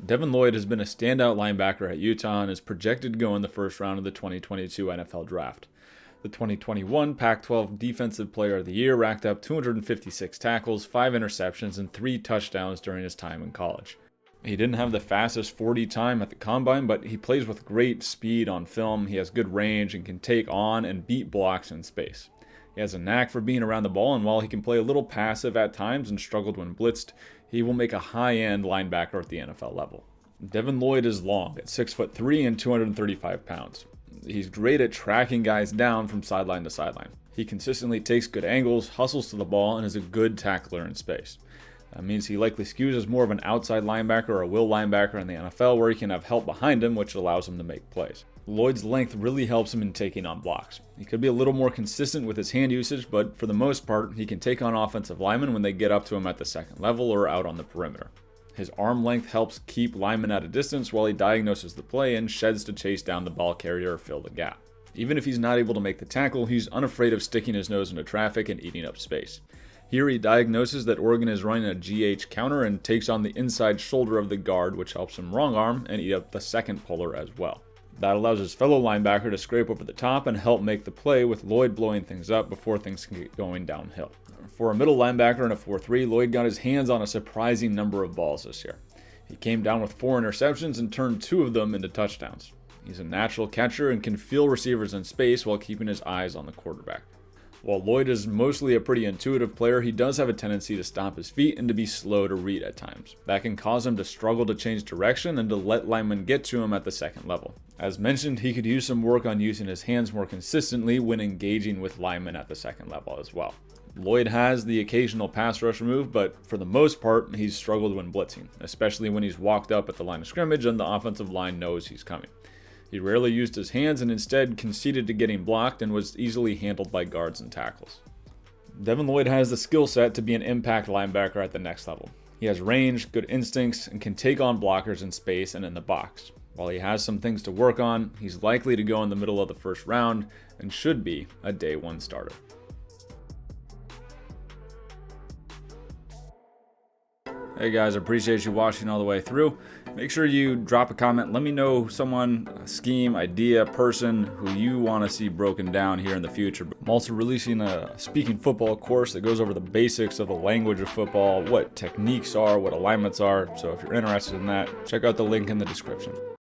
Devin Lloyd has been a standout linebacker at Utah and is projected to go in the first round of the 2022 NFL Draft. The 2021 Pac-12 Defensive Player of the Year racked up 256 tackles, 5 interceptions, and 3 touchdowns during his time in college. He didn't have the fastest 40 time at the combine, but he plays with great speed on film. He has good range and can take on and beat blocks in space. He has a knack for being around the ball, and while he can play a little passive at times and struggled when blitzed, he will make a high-end linebacker at the NFL level. Devin Lloyd is long at 6'3" and 235 pounds. He's great at tracking guys down from sideline to sideline. He consistently takes good angles, hustles to the ball, and is a good tackler in space. That means he likely skews as more of an outside linebacker or a will linebacker in the NFL, where he can have help behind him, which allows him to make plays. Lloyd's length really helps him in taking on blocks. He could be a little more consistent with his hand usage, but for the most part, he can take on offensive linemen when they get up to him at the second level or out on the perimeter. His arm length helps keep linemen at a distance while he diagnoses the play and sheds to chase down the ball carrier or fill the gap. Even if he's not able to make the tackle, he's unafraid of sticking his nose into traffic and eating up space. Here he diagnoses that Oregon is running a GH counter and takes on the inside shoulder of the guard, which helps him wrong arm and eat up the second puller as well. That allows his fellow linebacker to scrape over the top and help make the play, with Lloyd blowing things up before things can get going downhill. For a middle linebacker in a 4-3, Lloyd got his hands on a surprising number of balls this year. He came down with 4 interceptions and turned 2 of them into touchdowns. He's a natural catcher and can feel receivers in space while keeping his eyes on the quarterback. While Lloyd is mostly a pretty intuitive player, he does have a tendency to stomp his feet and to be slow to read at times. That can cause him to struggle to change direction and to let linemen get to him at the second level. As mentioned, he could use some work on using his hands more consistently when engaging with linemen at the second level as well. Lloyd has the occasional pass rush move, but for the most part, he's struggled when blitzing, especially when he's walked up at the line of scrimmage and the offensive line knows he's coming. He rarely used his hands and instead conceded to getting blocked and was easily handled by guards and tackles. Devin Lloyd has the skill set to be an impact linebacker at the next level. He has range, good instincts, and can take on blockers in space and in the box. While he has some things to work on, he's likely to go in the middle of the first round and should be a day 1 starter. Hey guys, I appreciate you watching all the way through. Make sure you drop a comment. Let me know someone, a scheme, idea, person who you want to see broken down here in the future. I'm also releasing a speaking football course that goes over the basics of the language of football, what techniques are, what alignments are. So if you're interested in that, check out the link in the description.